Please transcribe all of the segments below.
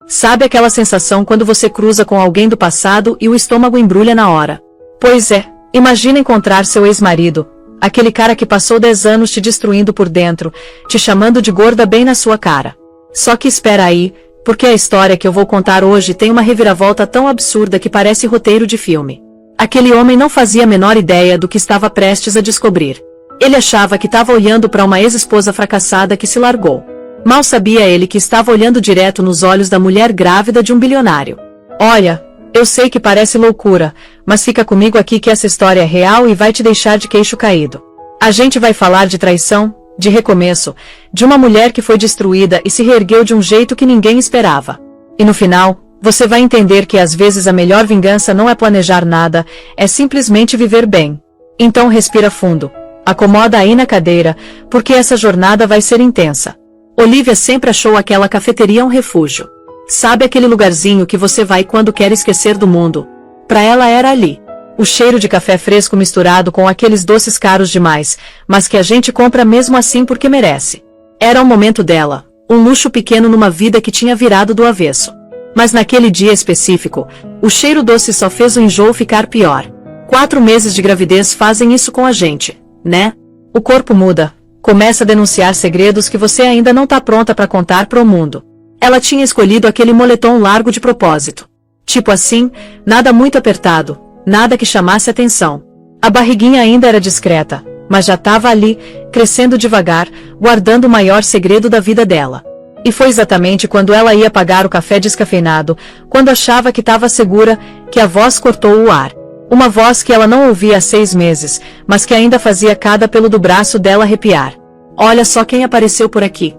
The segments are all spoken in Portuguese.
Sabe aquela sensação quando você cruza com alguém do passado e o estômago embrulha na hora? Pois é, imagina encontrar seu ex-marido, aquele cara que passou 10 anos te destruindo por dentro, te chamando de gorda bem na sua cara. Só que espera aí, porque a história que eu vou contar hoje tem uma reviravolta tão absurda que parece roteiro de filme. Aquele homem não fazia a menor ideia do que estava prestes a descobrir. Ele achava que estava olhando para uma ex-esposa fracassada que se largou. Mal sabia ele que estava olhando direto nos olhos da mulher grávida de um bilionário. Olha, eu sei que parece loucura, mas fica comigo aqui que essa história é real e vai te deixar de queixo caído. A gente vai falar de traição, de recomeço, de uma mulher que foi destruída e se reergueu de um jeito que ninguém esperava. E no final, você vai entender que às vezes a melhor vingança não é planejar nada, é simplesmente viver bem. Então respira fundo, acomoda aí na cadeira, porque essa jornada vai ser intensa. Olivia sempre achou aquela cafeteria um refúgio. Sabe aquele lugarzinho que você vai quando quer esquecer do mundo? Pra ela era ali. O cheiro de café fresco misturado com aqueles doces caros demais, mas que a gente compra mesmo assim porque merece. Era o momento dela, um luxo pequeno numa vida que tinha virado do avesso. Mas naquele dia específico, o cheiro doce só fez o enjoo ficar pior. 4 meses de gravidez fazem isso com a gente, né? O corpo muda. Começa a denunciar segredos que você ainda não tá pronta para contar pro mundo. Ela tinha escolhido aquele moletom largo de propósito. Tipo assim, nada muito apertado, nada que chamasse atenção. A barriguinha ainda era discreta, mas já tava ali, crescendo devagar, guardando o maior segredo da vida dela. E foi exatamente quando ela ia pagar o café descafeinado, quando achava que estava segura, que a voz cortou o ar. Uma voz que ela não ouvia há 6 meses, mas que ainda fazia cada pelo do braço dela arrepiar. Olha só quem apareceu por aqui.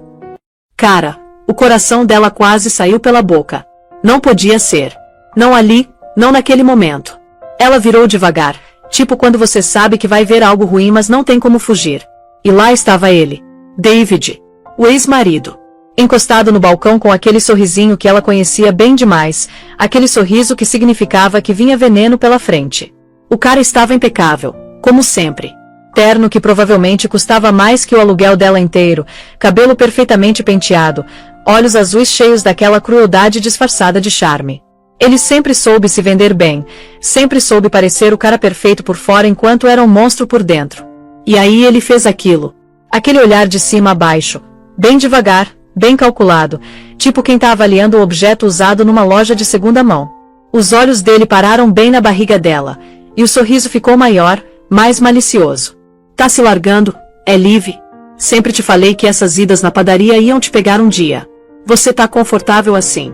Cara, o coração dela quase saiu pela boca. Não podia ser. Não ali, não naquele momento. Ela virou devagar, tipo quando você sabe que vai ver algo ruim mas não tem como fugir. E lá estava ele. David. O ex-marido. Encostado no balcão com aquele sorrisinho que ela conhecia bem demais, aquele sorriso que significava que vinha veneno pela frente. O cara estava impecável, como sempre. Terno que provavelmente custava mais que o aluguel dela inteiro, cabelo perfeitamente penteado, olhos azuis cheios daquela crueldade disfarçada de charme. Ele sempre soube se vender bem, sempre soube parecer o cara perfeito por fora enquanto era um monstro por dentro. E aí ele fez aquilo. Aquele olhar de cima a baixo, bem devagar, bem calculado, tipo quem tá avaliando o objeto usado numa loja de segunda mão. Os olhos dele pararam bem na barriga dela, e o sorriso ficou maior, mais malicioso. Tá se largando, é Liv? Sempre te falei que essas idas na padaria iam te pegar um dia. Você tá confortável assim?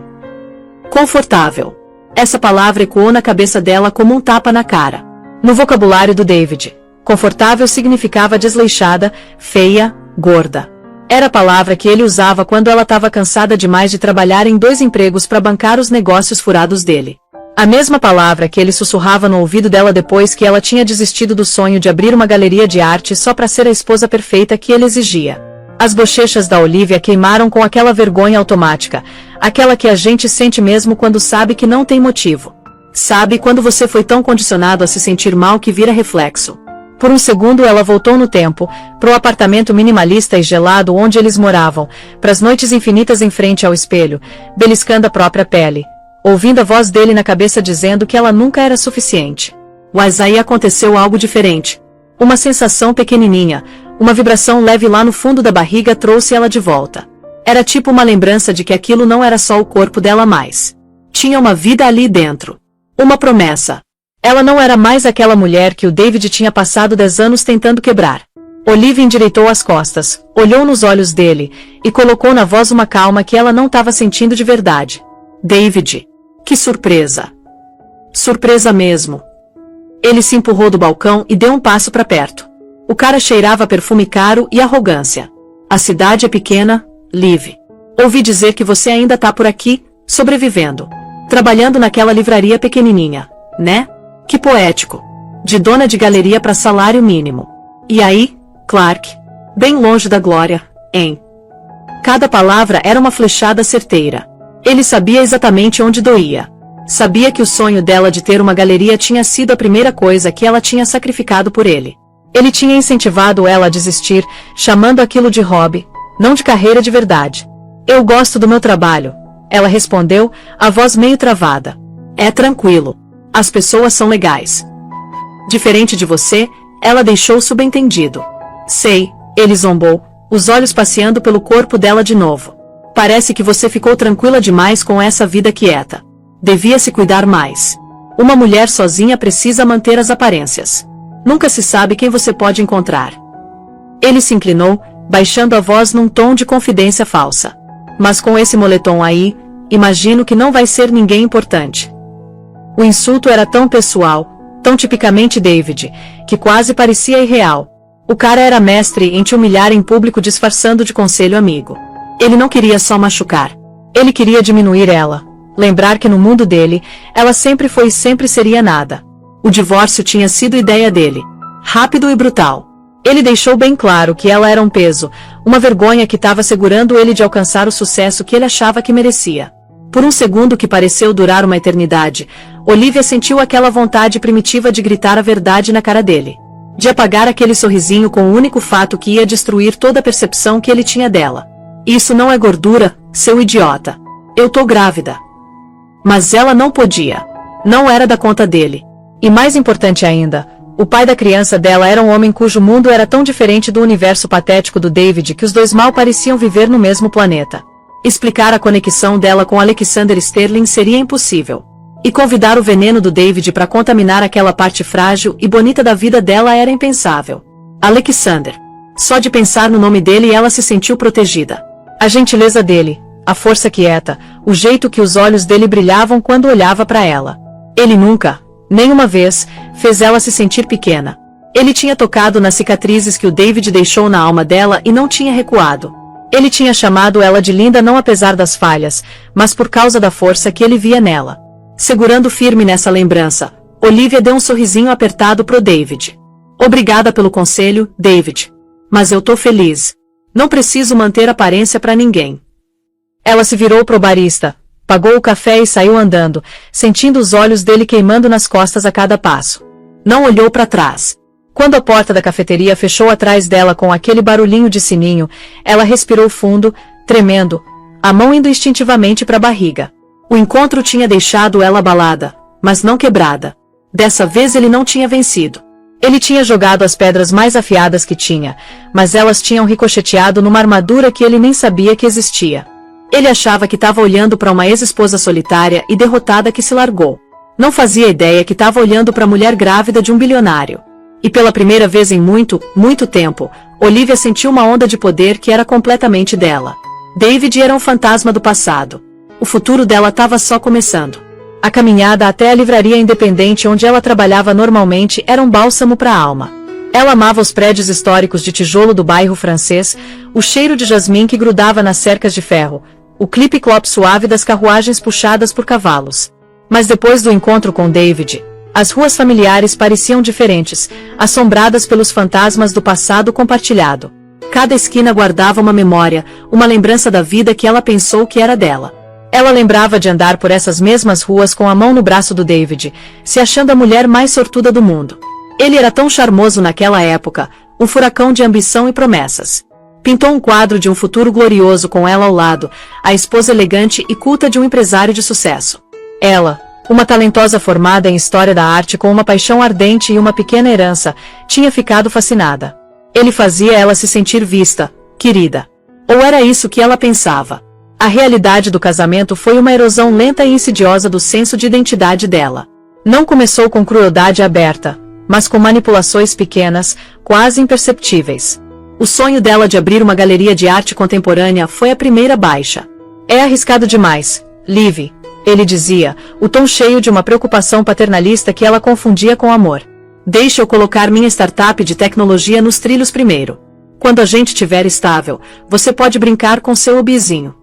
Confortável. Essa palavra ecoou na cabeça dela como um tapa na cara. No vocabulário do David, confortável significava desleixada, feia, gorda. Era a palavra que ele usava quando ela estava cansada demais de trabalhar em 2 empregos para bancar os negócios furados dele. A mesma palavra que ele sussurrava no ouvido dela depois que ela tinha desistido do sonho de abrir uma galeria de arte só para ser a esposa perfeita que ele exigia. As bochechas da Olivia queimaram com aquela vergonha automática, aquela que a gente sente mesmo quando sabe que não tem motivo. Sabe quando você foi tão condicionado a se sentir mal que vira reflexo. Por um segundo ela voltou no tempo, pro apartamento minimalista e gelado onde eles moravam, pras noites infinitas em frente ao espelho, beliscando a própria pele, ouvindo a voz dele na cabeça dizendo que ela nunca era suficiente. Mas aí aconteceu algo diferente. Uma sensação pequenininha, uma vibração leve lá no fundo da barriga trouxe ela de volta. Era tipo uma lembrança de que aquilo não era só o corpo dela mais. Tinha uma vida ali dentro. Uma promessa. Ela não era mais aquela mulher que o David tinha passado 10 anos tentando quebrar. Olivia endireitou as costas, olhou nos olhos dele, e colocou na voz uma calma que ela não estava sentindo de verdade. David. Que surpresa. Surpresa mesmo. Ele se empurrou do balcão e deu um passo para perto. O cara cheirava perfume caro e arrogância. A cidade é pequena, Liv. Ouvi dizer que você ainda tá por aqui, sobrevivendo. Trabalhando naquela livraria pequenininha, né? Que poético. De dona de galeria para salário mínimo. E aí, Clark? Bem longe da glória, hein? Cada palavra era uma flechada certeira. Ele sabia exatamente onde doía. Sabia que o sonho dela de ter uma galeria tinha sido a primeira coisa que ela tinha sacrificado por ele. Ele tinha incentivado ela a desistir, chamando aquilo de hobby, não de carreira de verdade. Eu gosto do meu trabalho. Ela respondeu, a voz meio travada. É tranquilo. As pessoas são legais. Diferente de você, ela deixou subentendido. Sei, ele zombou, os olhos passeando pelo corpo dela de novo. Parece que você ficou tranquila demais com essa vida quieta. Devia se cuidar mais. Uma mulher sozinha precisa manter as aparências. Nunca se sabe quem você pode encontrar. Ele se inclinou, baixando a voz num tom de confidência falsa. Mas com esse moletom aí, imagino que não vai ser ninguém importante. O insulto era tão pessoal, tão tipicamente David, que quase parecia irreal. O cara era mestre em te humilhar em público disfarçando de conselho amigo. Ele não queria só machucar. Ele queria diminuir ela. Lembrar que no mundo dele, ela sempre foi e sempre seria nada. O divórcio tinha sido ideia dele. Rápido e brutal. Ele deixou bem claro que ela era um peso, uma vergonha que estava segurando ele de alcançar o sucesso que ele achava que merecia. Por um segundo que pareceu durar uma eternidade, Olivia sentiu aquela vontade primitiva de gritar a verdade na cara dele. De apagar aquele sorrisinho com o único fato que ia destruir toda a percepção que ele tinha dela. Isso não é gordura, seu idiota. Eu tô grávida. Mas ela não podia. Não era da conta dele. E mais importante ainda, o pai da criança dela era um homem cujo mundo era tão diferente do universo patético do David que os dois mal pareciam viver no mesmo planeta. Explicar a conexão dela com Alexander Sterling seria impossível. E convidar o veneno do David para contaminar aquela parte frágil e bonita da vida dela era impensável. Alexander. Só de pensar no nome dele ela se sentiu protegida. A gentileza dele, a força quieta, o jeito que os olhos dele brilhavam quando olhava para ela. Ele nunca, nenhuma vez, fez ela se sentir pequena. Ele tinha tocado nas cicatrizes que o David deixou na alma dela e não tinha recuado. Ele tinha chamado ela de linda não apesar das falhas, mas por causa da força que ele via nela. Segurando firme nessa lembrança, Olivia deu um sorrisinho apertado pro David. Obrigada pelo conselho, David. Mas eu tô feliz. Não preciso manter aparência pra ninguém. Ela se virou pro barista, pagou o café e saiu andando, sentindo os olhos dele queimando nas costas a cada passo. Não olhou para trás. Quando a porta da cafeteria fechou atrás dela com aquele barulhinho de sininho, ela respirou fundo, tremendo, a mão indo instintivamente para a barriga. O encontro tinha deixado ela abalada, mas não quebrada. Dessa vez ele não tinha vencido. Ele tinha jogado as pedras mais afiadas que tinha, mas elas tinham ricocheteado numa armadura que ele nem sabia que existia. Ele achava que estava olhando para uma ex-esposa solitária e derrotada que se largou. Não fazia ideia que estava olhando para a mulher grávida de um bilionário. E pela primeira vez em muito, muito tempo, Olivia sentiu uma onda de poder que era completamente dela. David era um fantasma do passado. O futuro dela estava só começando. A caminhada até a livraria independente onde ela trabalhava normalmente era um bálsamo para a alma. Ela amava os prédios históricos de tijolo do bairro francês, o cheiro de jasmim que grudava nas cercas de ferro, o clipe-clop suave das carruagens puxadas por cavalos. Mas depois do encontro com David, as ruas familiares pareciam diferentes, assombradas pelos fantasmas do passado compartilhado. Cada esquina guardava uma memória, uma lembrança da vida que ela pensou que era dela. Ela lembrava de andar por essas mesmas ruas com a mão no braço do David, se achando a mulher mais sortuda do mundo. Ele era tão charmoso naquela época, um furacão de ambição e promessas. Pintou um quadro de um futuro glorioso com ela ao lado, a esposa elegante e culta de um empresário de sucesso. Ela, uma talentosa formada em história da arte com uma paixão ardente e uma pequena herança, tinha ficado fascinada. Ele fazia ela se sentir vista, querida. Ou era isso que ela pensava? A realidade do casamento foi uma erosão lenta e insidiosa do senso de identidade dela. Não começou com crueldade aberta, mas com manipulações pequenas, quase imperceptíveis. O sonho dela de abrir uma galeria de arte contemporânea foi a primeira baixa. É arriscado demais, Liv, ele dizia, o tom cheio de uma preocupação paternalista que ela confundia com amor. Deixe eu colocar minha startup de tecnologia nos trilhos primeiro. Quando a gente estiver estável, você pode brincar com seu hobbyzinho.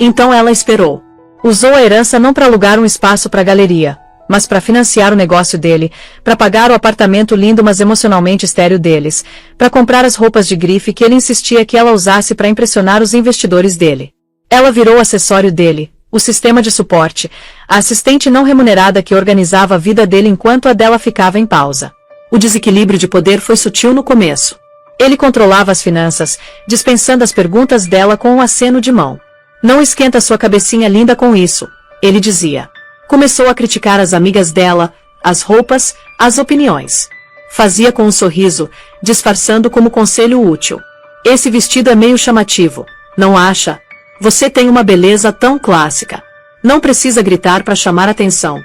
Então ela esperou. Usou a herança não para alugar um espaço para a galeria, mas para financiar o negócio dele, para pagar o apartamento lindo mas emocionalmente estéril deles, para comprar as roupas de grife que ele insistia que ela usasse para impressionar os investidores dele. Ela virou o acessório dele, o sistema de suporte, a assistente não remunerada que organizava a vida dele enquanto a dela ficava em pausa. O desequilíbrio de poder foi sutil no começo. Ele controlava as finanças, dispensando as perguntas dela com um aceno de mão. Não esquenta sua cabecinha linda com isso, ele dizia. Começou a criticar as amigas dela, as roupas, as opiniões. Fazia com um sorriso, disfarçando como conselho útil. Esse vestido é meio chamativo, não acha? Você tem uma beleza tão clássica. Não precisa gritar para chamar atenção.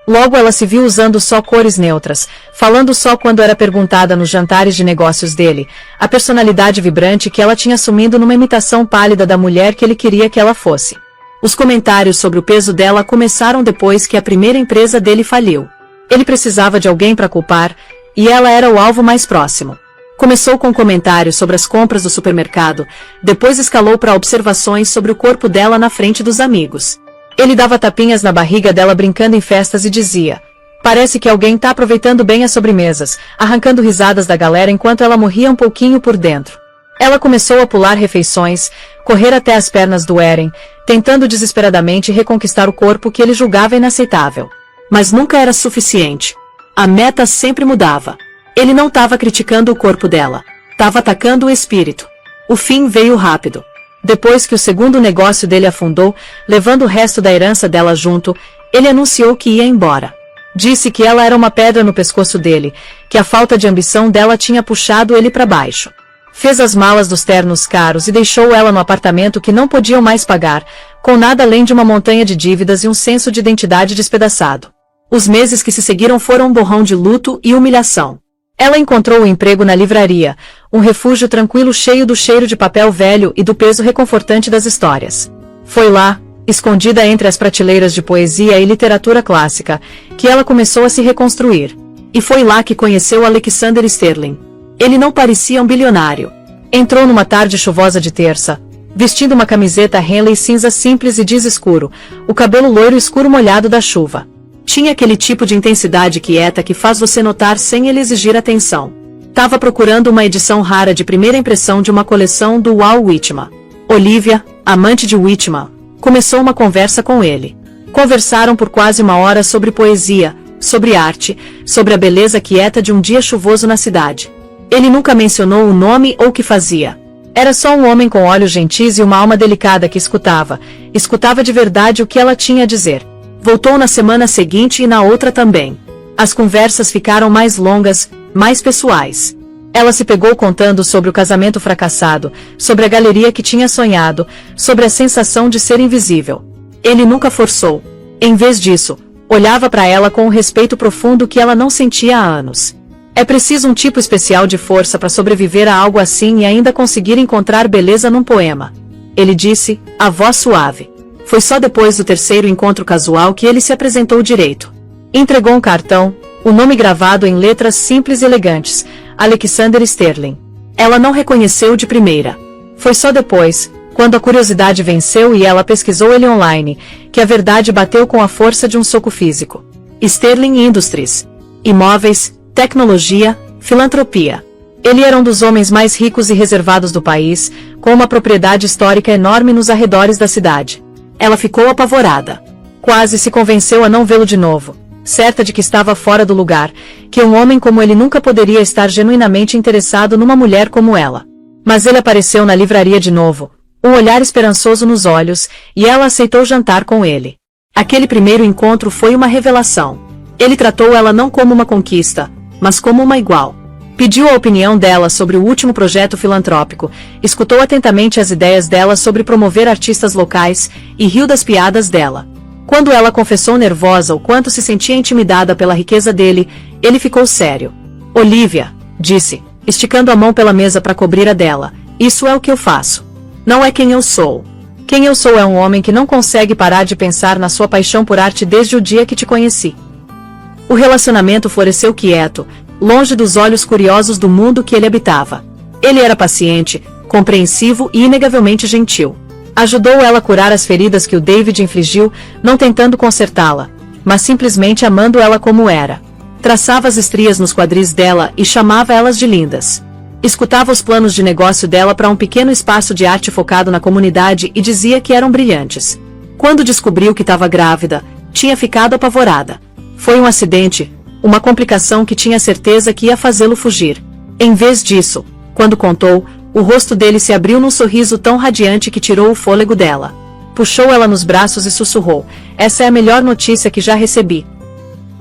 Logo ela se viu usando só cores neutras, falando só quando era perguntada nos jantares de negócios dele, a personalidade vibrante que ela tinha assumindo numa imitação pálida da mulher que ele queria que ela fosse. Os comentários sobre o peso dela começaram depois que a primeira empresa dele faliu. Ele precisava de alguém para culpar, e ela era o alvo mais próximo. Começou com comentários sobre as compras do supermercado, depois escalou para observações sobre o corpo dela na frente dos amigos. Ele dava tapinhas na barriga dela brincando em festas e dizia: parece que alguém tá aproveitando bem as sobremesas, arrancando risadas da galera enquanto ela morria um pouquinho por dentro. Ela começou a pular refeições, correr até as pernas do Eren, tentando desesperadamente reconquistar o corpo que ele julgava inaceitável. Mas nunca era suficiente. A meta sempre mudava. Ele não estava criticando o corpo dela. Estava atacando o espírito. O fim veio rápido. Depois que o segundo negócio dele afundou, levando o resto da herança dela junto, ele anunciou que ia embora. Disse que ela era uma pedra no pescoço dele, que a falta de ambição dela tinha puxado ele para baixo. Fez as malas dos ternos caros e deixou ela no apartamento que não podiam mais pagar, com nada além de uma montanha de dívidas e um senso de identidade despedaçado. Os meses que se seguiram foram um borrão de luto e humilhação. Ela encontrou um emprego na livraria, um refúgio tranquilo cheio do cheiro de papel velho e do peso reconfortante das histórias. Foi lá, escondida entre as prateleiras de poesia e literatura clássica, que ela começou a se reconstruir. E foi lá que conheceu Alexander Sterling. Ele não parecia um bilionário. Entrou numa tarde chuvosa de terça, vestindo uma camiseta Henley cinza simples e jeans escuro, o cabelo loiro escuro molhado da chuva. Tinha aquele tipo de intensidade quieta que faz você notar sem ele exigir atenção. Tava procurando uma edição rara de primeira impressão de uma coleção do Walt Whitman. Olivia, amante de Whitman, começou uma conversa com ele. Conversaram por quase uma hora sobre poesia, sobre arte, sobre a beleza quieta de um dia chuvoso na cidade. Ele nunca mencionou o nome ou o que fazia. Era só um homem com olhos gentis e uma alma delicada que escutava de verdade o que ela tinha a dizer. Voltou na semana seguinte e na outra também. As conversas ficaram mais longas, mais pessoais. Ela se pegou contando sobre o casamento fracassado, sobre a galeria que tinha sonhado, sobre a sensação de ser invisível. Ele nunca forçou. Em vez disso, olhava para ela com um respeito profundo que ela não sentia há anos. É preciso um tipo especial de força para sobreviver a algo assim e ainda conseguir encontrar beleza num poema. Ele disse, a voz suave. Foi só depois do terceiro encontro casual que ele se apresentou direito. Entregou um cartão, o nome gravado em letras simples e elegantes, Alexander Sterling. Ela não reconheceu de primeira. Foi só depois, quando a curiosidade venceu e ela pesquisou ele online, que a verdade bateu com a força de um soco físico. Sterling Industries. Imóveis, tecnologia, filantropia. Ele era um dos homens mais ricos e reservados do país, com uma propriedade histórica enorme nos arredores da cidade. Ela ficou apavorada. Quase se convenceu a não vê-lo de novo, certa de que estava fora do lugar, que um homem como ele nunca poderia estar genuinamente interessado numa mulher como ela. Mas ele apareceu na livraria de novo, um olhar esperançoso nos olhos, e ela aceitou jantar com ele. Aquele primeiro encontro foi uma revelação. Ele tratou ela não como uma conquista, mas como uma igual. Pediu a opinião dela sobre o último projeto filantrópico, escutou atentamente as ideias dela sobre promover artistas locais e riu das piadas dela. Quando ela confessou nervosa o quanto se sentia intimidada pela riqueza dele, ele ficou sério. Olivia, disse, esticando a mão pela mesa para cobrir a dela, isso é o que eu faço. Não é quem eu sou. Quem eu sou é um homem que não consegue parar de pensar na sua paixão por arte desde o dia que te conheci. O relacionamento floresceu quieto, longe dos olhos curiosos do mundo que ele habitava. Ele era paciente, compreensivo e inegavelmente gentil. Ajudou ela a curar as feridas que o David infligiu, não tentando consertá-la, mas simplesmente amando ela como era. Traçava as estrias nos quadris dela e chamava elas de lindas. Escutava os planos de negócio dela para um pequeno espaço de arte focado na comunidade e dizia que eram brilhantes. Quando descobriu que estava grávida, tinha ficado apavorada. Foi um acidente, uma complicação que tinha certeza que ia fazê-lo fugir. Em vez disso, quando contou, O rosto dele se abriu num sorriso tão radiante que tirou o fôlego dela. Puxou ela nos braços e sussurrou: "Essa é a melhor notícia que já recebi."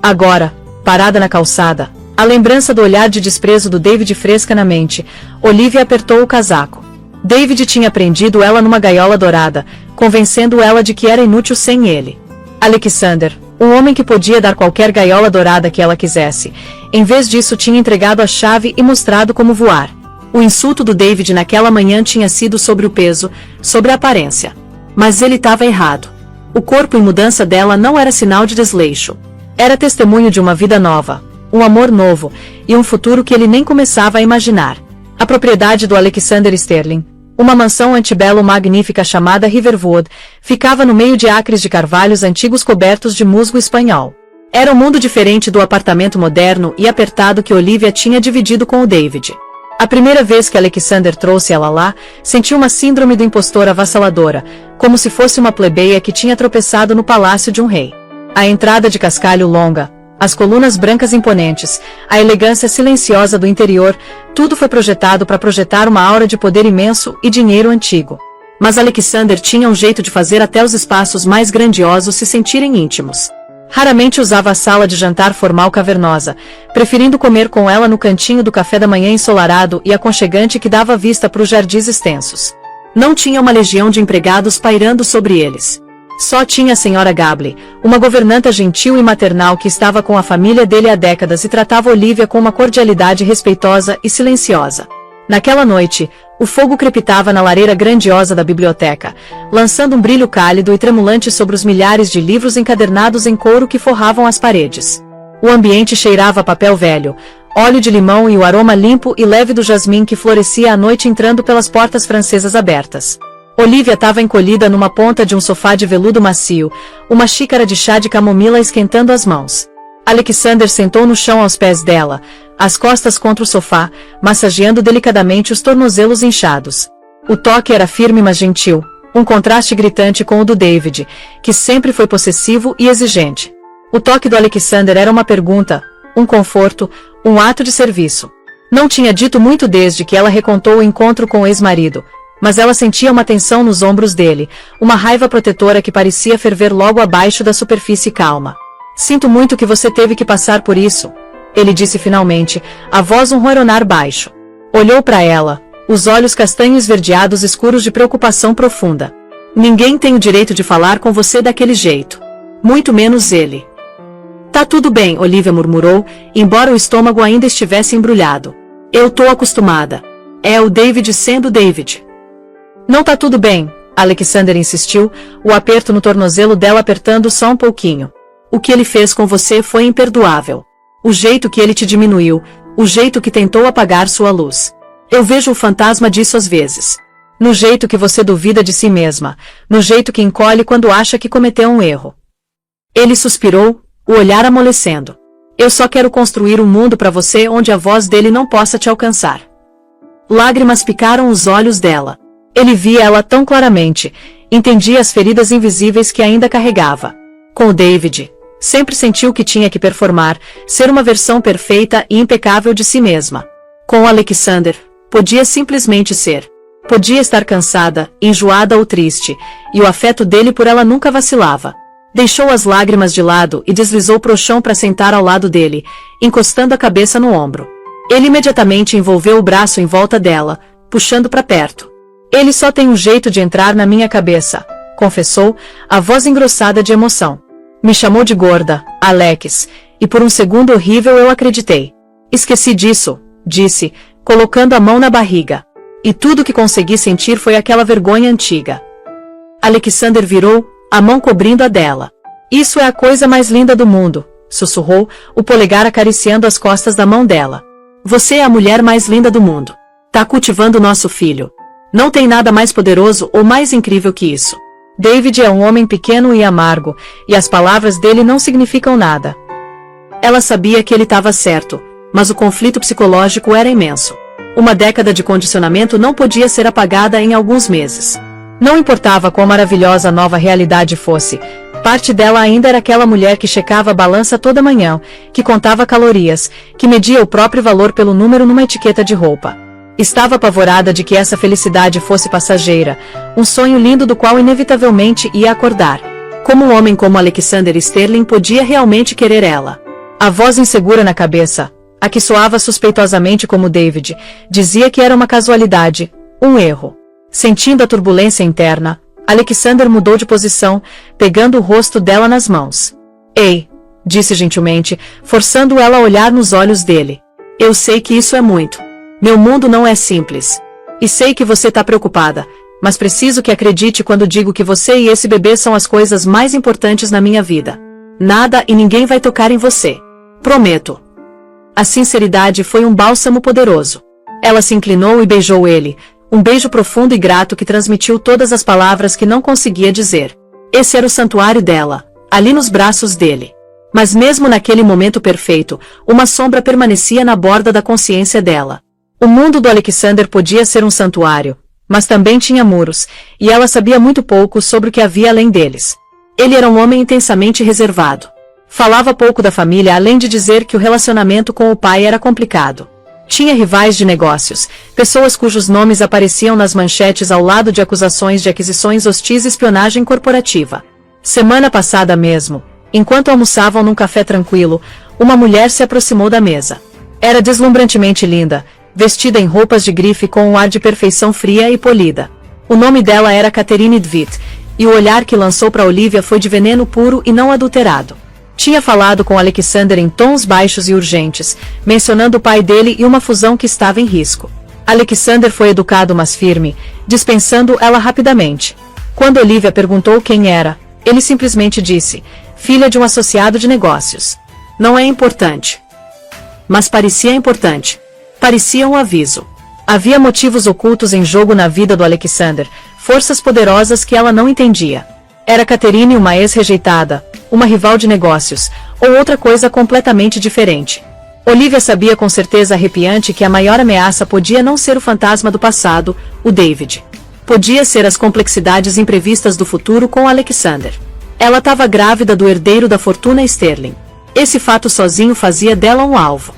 Agora, parada na calçada, a lembrança do olhar de desprezo do David fresca na mente, Olivia apertou o casaco. David tinha prendido ela numa gaiola dourada, convencendo ela de que era inútil sem ele. Alexander, um homem que podia dar qualquer gaiola dourada que ela quisesse, em vez disso tinha entregado a chave e mostrado como voar. O insulto do David naquela manhã tinha sido sobre o peso, sobre a aparência. Mas ele estava errado. O corpo em mudança dela não era sinal de desleixo. Era testemunho de uma vida nova, um amor novo, e um futuro que ele nem começava a imaginar. A propriedade do Alexander Sterling, uma mansão antebelo magnífica chamada Riverwood, ficava no meio de acres de carvalhos antigos cobertos de musgo espanhol. Era um mundo diferente do apartamento moderno e apertado que Olivia tinha dividido com o David. A primeira vez que Alexander trouxe ela lá, sentiu uma síndrome do impostor avassaladora, como se fosse uma plebeia que tinha tropeçado no palácio de um rei. A entrada de cascalho longa, as colunas brancas imponentes, a elegância silenciosa do interior, tudo foi projetado para projetar uma aura de poder imenso e dinheiro antigo. Mas Alexander tinha um jeito de fazer até os espaços mais grandiosos se sentirem íntimos. Raramente usava a sala de jantar formal cavernosa, preferindo comer com ela no cantinho do café da manhã ensolarado e aconchegante que dava vista para os jardins extensos. Não tinha uma legião de empregados pairando sobre eles. Só tinha a senhora Gable, uma governanta gentil e maternal que estava com a família dele há décadas e tratava Olivia com uma cordialidade respeitosa e silenciosa. Naquela noite, o fogo crepitava na lareira grandiosa da biblioteca, lançando um brilho cálido e tremulante sobre os milhares de livros encadernados em couro que forravam as paredes. O ambiente cheirava a papel velho, óleo de limão e o aroma limpo e leve do jasmim que florescia à noite entrando pelas portas francesas abertas. Olivia estava encolhida numa ponta de um sofá de veludo macio, uma xícara de chá de camomila esquentando as mãos. Alexander sentou no chão aos pés dela, as costas contra o sofá, massageando delicadamente os tornozelos inchados. O toque era firme mas gentil, um contraste gritante com o do David, que sempre foi possessivo e exigente. O toque do Alexander era uma pergunta, um conforto, um ato de serviço. Não tinha dito muito desde que ela recontou o encontro com o ex-marido, mas ela sentia uma tensão nos ombros dele, uma raiva protetora que parecia ferver logo abaixo da superfície calma. "Sinto muito que você teve que passar por isso", ele disse finalmente, a voz um ronronar baixo. Olhou para ela, os olhos castanho esverdeados escuros de preocupação profunda. "Ninguém tem o direito de falar com você daquele jeito. Muito menos ele." "Tá tudo bem", Olivia murmurou, embora o estômago ainda estivesse embrulhado. "Eu tô acostumada. É o David sendo David." "Não tá tudo bem", Alexander insistiu, o aperto no tornozelo dela apertando só um pouquinho. "O que ele fez com você foi imperdoável. O jeito que ele te diminuiu, o jeito que tentou apagar sua luz. Eu vejo o fantasma disso às vezes. No jeito que você duvida de si mesma, no jeito que encolhe quando acha que cometeu um erro." Ele suspirou, o olhar amolecendo. "Eu só quero construir um mundo para você onde a voz dele não possa te alcançar." Lágrimas picaram os olhos dela. Ele via ela tão claramente, entendia as feridas invisíveis que ainda carregava. Com o David, sempre sentiu que tinha que performar, ser uma versão perfeita e impecável de si mesma. Com o Alexander, podia simplesmente ser. Podia estar cansada, enjoada ou triste, e o afeto dele por ela nunca vacilava. Deixou as lágrimas de lado e deslizou pro chão para sentar ao lado dele, encostando a cabeça no ombro. Ele imediatamente envolveu o braço em volta dela, puxando para perto. "Ele só tem um jeito de entrar na minha cabeça", confessou, a voz engrossada de emoção. "Me chamou de gorda, Alex, e por um segundo horrível eu acreditei. Esqueci disso", disse, colocando a mão na barriga. "E tudo que consegui sentir foi aquela vergonha antiga." Alexander virou, a mão cobrindo a dela. "Isso é a coisa mais linda do mundo", sussurrou, o polegar acariciando as costas da mão dela. "Você é a mulher mais linda do mundo. Tá cultivando nosso filho. Não tem nada mais poderoso ou mais incrível que isso. David é um homem pequeno e amargo, e as palavras dele não significam nada." Ela sabia que ele estava certo, mas o conflito psicológico era imenso. Uma década de condicionamento não podia ser apagada em alguns meses. Não importava quão maravilhosa a nova realidade fosse, parte dela ainda era aquela mulher que checava a balança toda manhã, que contava calorias, que media o próprio valor pelo número numa etiqueta de roupa. Estava apavorada de que essa felicidade fosse passageira, um sonho lindo do qual inevitavelmente ia acordar. Como um homem como Alexander Sterling podia realmente querer ela? A voz insegura na cabeça, a que soava suspeitosamente como David, dizia que era uma casualidade, um erro. Sentindo a turbulência interna, Alexander mudou de posição, pegando o rosto dela nas mãos. Ei, disse gentilmente, forçando ela a olhar nos olhos dele. Eu sei que isso é muito. Meu mundo não é simples. E sei que você está preocupada, mas preciso que acredite quando digo que você e esse bebê são as coisas mais importantes na minha vida. Nada e ninguém vai tocar em você. Prometo. A sinceridade foi um bálsamo poderoso. Ela se inclinou e beijou ele, um beijo profundo e grato que transmitiu todas as palavras que não conseguia dizer. Esse era o santuário dela, ali nos braços dele. Mas mesmo naquele momento perfeito, uma sombra permanecia na borda da consciência dela. O mundo do Alexander podia ser um santuário, mas também tinha muros, e ela sabia muito pouco sobre o que havia além deles. Ele era um homem intensamente reservado. Falava pouco da família além de dizer que o relacionamento com o pai era complicado. Tinha rivais de negócios, pessoas cujos nomes apareciam nas manchetes ao lado de acusações de aquisições hostis e espionagem corporativa. Semana passada mesmo, enquanto almoçavam num café tranquilo, uma mulher se aproximou da mesa. Era deslumbrantemente linda, vestida em roupas de grife com um ar de perfeição fria e polida. O nome dela era Catherine Dvitt, e o olhar que lançou para Olivia foi de veneno puro e não adulterado. Tinha falado com Alexander em tons baixos e urgentes, mencionando o pai dele e uma fusão que estava em risco. Alexander foi educado mas firme, dispensando ela rapidamente. Quando Olivia perguntou quem era, ele simplesmente disse, filha de um associado de negócios. Não é importante. Mas parecia importante. Parecia um aviso. Havia motivos ocultos em jogo na vida do Alexander, forças poderosas que ela não entendia. Era Catherine uma ex-rejeitada, uma rival de negócios, ou outra coisa completamente diferente. Olivia sabia com certeza arrepiante que a maior ameaça podia não ser o fantasma do passado, o David. Podia ser as complexidades imprevistas do futuro com Alexander. Ela estava grávida do herdeiro da fortuna Sterling. Esse fato sozinho fazia dela um alvo.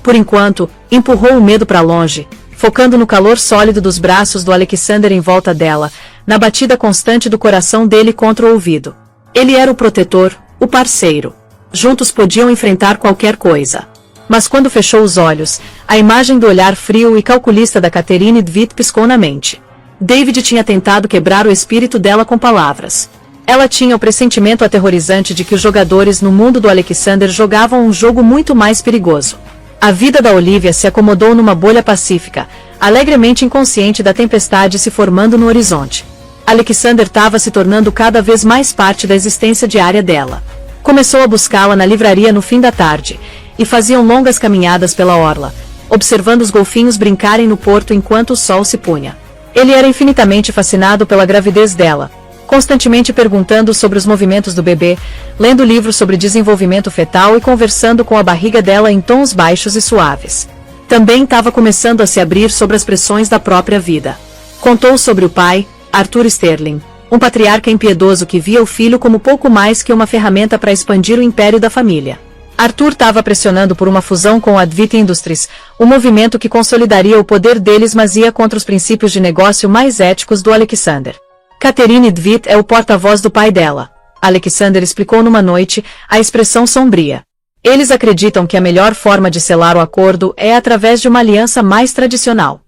Por enquanto, empurrou o medo para longe, focando no calor sólido dos braços do Alexander em volta dela, na batida constante do coração dele contra o ouvido. Ele era o protetor, o parceiro. Juntos podiam enfrentar qualquer coisa. Mas quando fechou os olhos, a imagem do olhar frio e calculista da Catherine Dvitt piscou na mente. David tinha tentado quebrar o espírito dela com palavras. Ela tinha o pressentimento aterrorizante de que os jogadores no mundo do Alexander jogavam um jogo muito mais perigoso. A vida da Olivia se acomodou numa bolha pacífica, alegremente inconsciente da tempestade se formando no horizonte. Alexander estava se tornando cada vez mais parte da existência diária dela. Começou a buscá-la na livraria no fim da tarde, e faziam longas caminhadas pela orla, observando os golfinhos brincarem no porto enquanto o sol se punha. Ele era infinitamente fascinado pela gravidez dela, constantemente perguntando sobre os movimentos do bebê, lendo livros sobre desenvolvimento fetal e conversando com a barriga dela em tons baixos e suaves. Também estava começando a se abrir sobre as pressões da própria vida. Contou sobre o pai, Arthur Sterling, um patriarca impiedoso que via o filho como pouco mais que uma ferramenta para expandir o império da família. Arthur estava pressionando por uma fusão com a Dvitt Industries, um movimento que consolidaria o poder deles mas ia contra os princípios de negócio mais éticos do Alexander. Catherine Dvitt é o porta-voz do pai dela. Alexander explicou numa noite, a expressão sombria. Eles acreditam que a melhor forma de selar o acordo é através de uma aliança mais tradicional.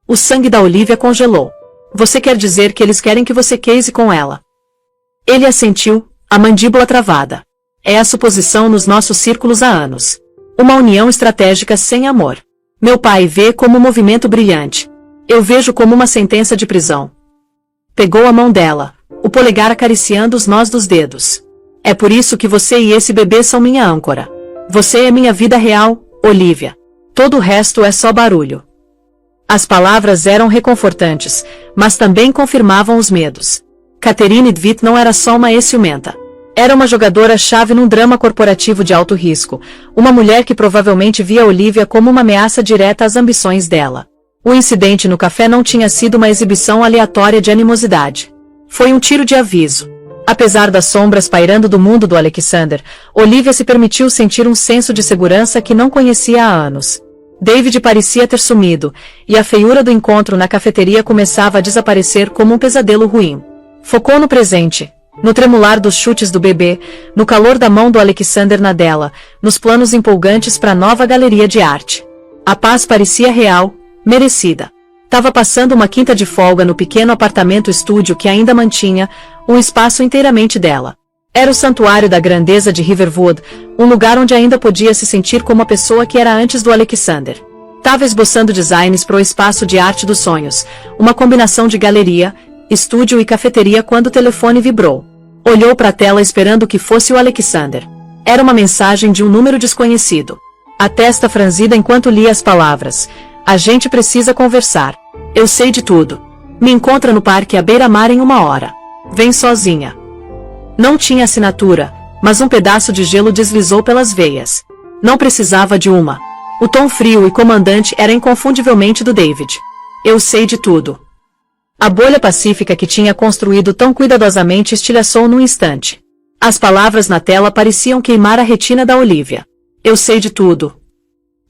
O sangue da Olivia congelou. Você quer dizer que eles querem que você case com ela? Ele assentiu, a mandíbula travada. É a suposição nos nossos círculos há anos. Uma união estratégica sem amor. Meu pai vê como um movimento brilhante. Eu vejo como uma sentença de prisão. Pegou a mão dela, o polegar acariciando os nós dos dedos. É por isso que você e esse bebê são minha âncora. Você é minha vida real, Olivia. Todo o resto é só barulho. As palavras eram reconfortantes, mas também confirmavam os medos. Catherine Dvitt não era só uma ex-ciumenta. Era uma jogadora-chave num drama corporativo de alto risco, uma mulher que provavelmente via Olivia como uma ameaça direta às ambições dela. O incidente no café não tinha sido uma exibição aleatória de animosidade. Foi um tiro de aviso. Apesar das sombras pairando do mundo do Alexander, Olivia se permitiu sentir um senso de segurança que não conhecia há anos. David parecia ter sumido, e a feiura do encontro na cafeteria começava a desaparecer como um pesadelo ruim. Focou no presente, no tremular dos chutes do bebê, no calor da mão do Alexander na dela, nos planos empolgantes para a nova galeria de arte. A paz parecia real, merecida. Tava passando uma quinta de folga no pequeno apartamento-estúdio que ainda mantinha um espaço inteiramente dela. Era o santuário da grandeza de Riverwood, um lugar onde ainda podia se sentir como a pessoa que era antes do Alexander. Tava esboçando designs para o espaço de arte dos sonhos, uma combinação de galeria, estúdio e cafeteria quando o telefone vibrou. Olhou para a tela esperando que fosse o Alexander. Era uma mensagem de um número desconhecido. A testa franzida enquanto lia as palavras. A gente precisa conversar. Eu sei de tudo. Me encontra no parque à beira-mar em 1 hora. Vem sozinha. Não tinha assinatura, mas um pedaço de gelo deslizou pelas veias. Não precisava de uma. O tom frio e comandante era inconfundivelmente do David. Eu sei de tudo. A bolha pacífica que tinha construído tão cuidadosamente estilhaçou num instante. As palavras na tela pareciam queimar a retina da Olivia. Eu sei de tudo.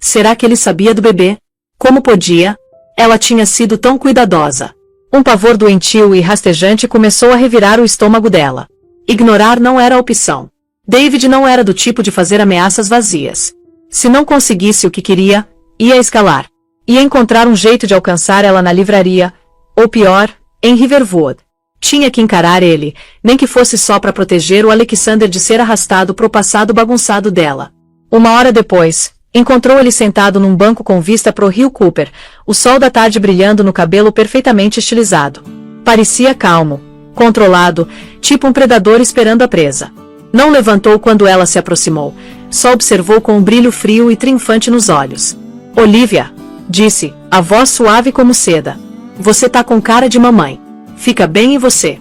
Será que ele sabia do bebê? Como podia? Ela tinha sido tão cuidadosa. Um pavor doentio e rastejante começou a revirar o estômago dela. Ignorar não era opção. David não era do tipo de fazer ameaças vazias. Se não conseguisse o que queria, ia escalar. Ia encontrar um jeito de alcançar ela na livraria, ou pior, em Riverwood. Tinha que encarar ele, nem que fosse só para proteger o Alexander de ser arrastado pro passado bagunçado dela. 1 hora depois, encontrou ele sentado num banco com vista pro rio Cooper, o sol da tarde brilhando no cabelo perfeitamente estilizado. Parecia calmo, controlado, tipo um predador esperando a presa. Não levantou quando ela se aproximou, só observou com um brilho frio e triunfante nos olhos. Olivia, disse, a voz suave como seda. Você tá com cara de mamãe. Fica bem e você?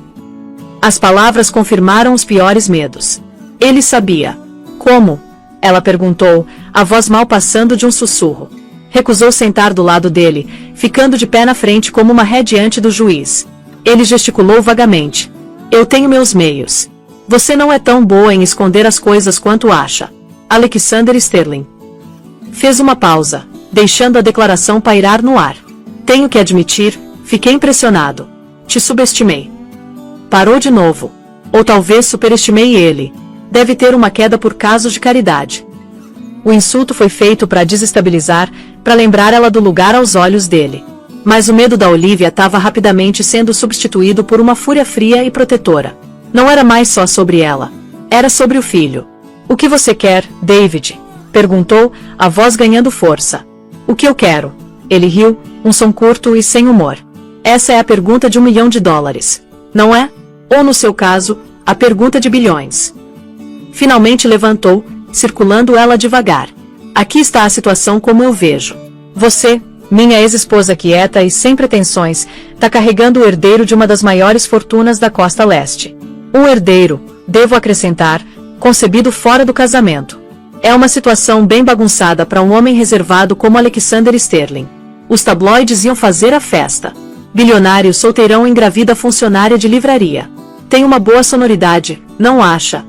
As palavras confirmaram os piores medos. Ele sabia. Como? Ela perguntou, a voz mal passando de um sussurro. Recusou sentar do lado dele, ficando de pé na frente como uma ré diante do juiz. Ele gesticulou vagamente. Eu tenho meus meios. Você não é tão boa em esconder as coisas quanto acha. Alexander Sterling. Fez uma pausa, deixando a declaração pairar no ar. Tenho que admitir, fiquei impressionado. Te subestimei. Parou de novo. Ou talvez superestimei ele. Deve ter uma queda por casos de caridade. O insulto foi feito para desestabilizar, para lembrar ela do lugar aos olhos dele. Mas o medo da Olivia estava rapidamente sendo substituído por uma fúria fria e protetora. Não era mais só sobre ela. Era sobre o filho. O que você quer, David? Perguntou, a voz ganhando força. O que eu quero? Ele riu, um som curto e sem humor. Essa é a pergunta de $1 milhão, não é? Ou no seu caso, a pergunta de bilhões. Finalmente levantou, circulando ela devagar. Aqui está a situação como eu vejo. Você, minha ex-esposa quieta e sem pretensões, tá carregando o herdeiro de uma das maiores fortunas da costa leste. Um herdeiro, devo acrescentar, concebido fora do casamento. É uma situação bem bagunçada para um homem reservado como Alexander Sterling. Os tabloides iam fazer a festa. Bilionário solteirão engravida funcionária de livraria. Tem uma boa sonoridade, não acha?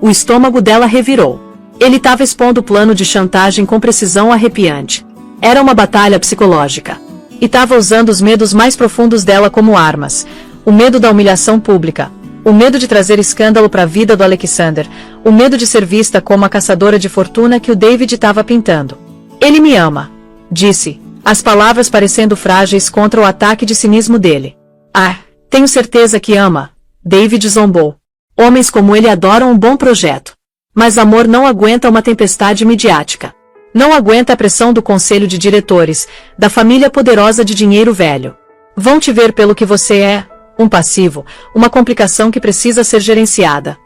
O estômago dela revirou. Ele estava expondo o plano de chantagem com precisão arrepiante. Era uma batalha psicológica. E estava usando os medos mais profundos dela como armas. O medo da humilhação pública. O medo de trazer escândalo para a vida do Alexander. O medo de ser vista como a caçadora de fortuna que o David estava pintando. Ele me ama, disse, as palavras parecendo frágeis contra o ataque de cinismo dele. Ah, tenho certeza que ama, David zombou. Homens como ele adoram um bom projeto. Mas amor não aguenta uma tempestade midiática. Não aguenta a pressão do conselho de diretores, da família poderosa de dinheiro velho. Vão te ver pelo que você é, um passivo, uma complicação que precisa ser gerenciada.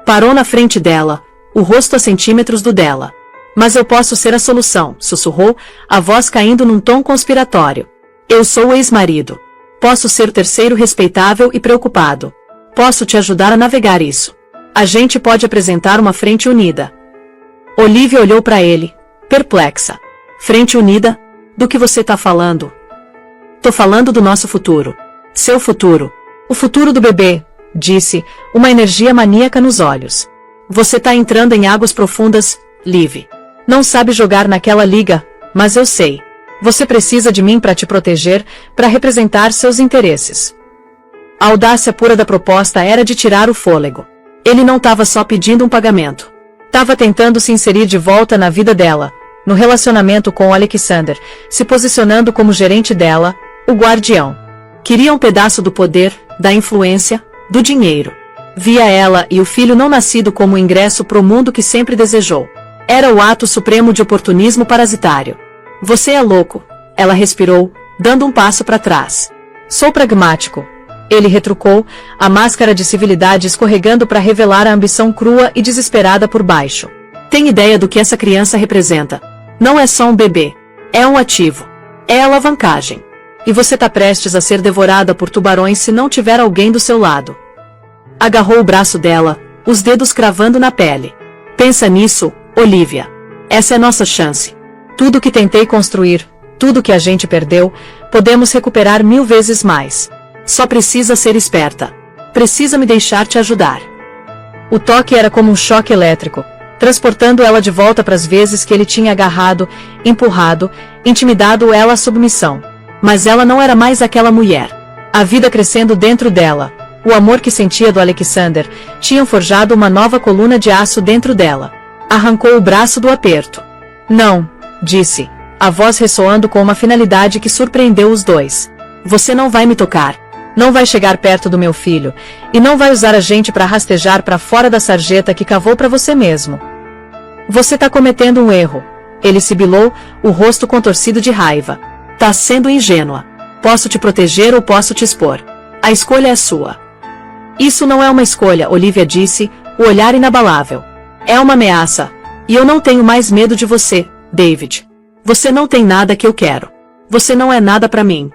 Parou na frente dela, o rosto a centímetros do dela. Mas eu posso ser a solução, sussurrou, a voz caindo num tom conspiratório. Eu sou o ex-marido. Posso ser o terceiro respeitável e preocupado. Posso te ajudar a navegar isso. A gente pode apresentar uma frente unida. Olivia olhou para ele, perplexa. Frente unida? Do que você tá falando? Tô falando do nosso futuro. Seu futuro. O futuro do bebê, disse, uma energia maníaca nos olhos. Você tá entrando em águas profundas, Liv. Não sabe jogar naquela liga, Mas eu sei. Você precisa de mim para te proteger, para representar seus interesses. A audácia pura da proposta era de tirar o fôlego. Ele não estava só pedindo um pagamento. Estava tentando se inserir de volta na vida dela, no relacionamento com o Alexander, se posicionando como gerente dela, o guardião. Queria um pedaço do poder, da influência, do dinheiro. Via ela e o filho não nascido como o ingresso pro mundo que sempre desejou. Era o ato supremo de oportunismo parasitário. Você é louco, ela respirou, dando um passo para trás. Sou pragmático. Ele retrucou, a máscara de civilidade escorregando para revelar a ambição crua e desesperada por baixo. Tem ideia do que essa criança representa? Não é só um bebê. É um ativo. É alavancagem. E você tá prestes a ser devorada por tubarões se não tiver alguém do seu lado. Agarrou o braço dela, os dedos cravando na pele. Pensa nisso, Olivia. Essa é nossa chance. Tudo que tentei construir, tudo que a gente perdeu, podemos recuperar 1000 vezes mais. Só precisa ser esperta. Precisa me deixar te ajudar. O toque era como um choque elétrico, transportando ela de volta para as vezes que ele tinha agarrado, empurrado, intimidado ela à submissão. Mas ela não era mais aquela mulher. A vida crescendo dentro dela, o amor que sentia do Alexander, tinham forjado uma nova coluna de aço dentro dela. Arrancou o braço do aperto. Não, disse, a voz ressoando com uma finalidade que surpreendeu os dois. Você não vai me tocar. Não vai chegar perto do meu filho, e não vai usar a gente para rastejar para fora da sarjeta que cavou para você mesmo. Você tá cometendo um erro. Ele sibilou, o rosto contorcido de raiva. Tá sendo ingênua. Posso te proteger ou posso te expor. A escolha é sua. Isso não é uma escolha, Olivia disse, o olhar inabalável. É uma ameaça. E eu não tenho mais medo de você, David. Você não tem nada que eu quero. Você não é nada para mim.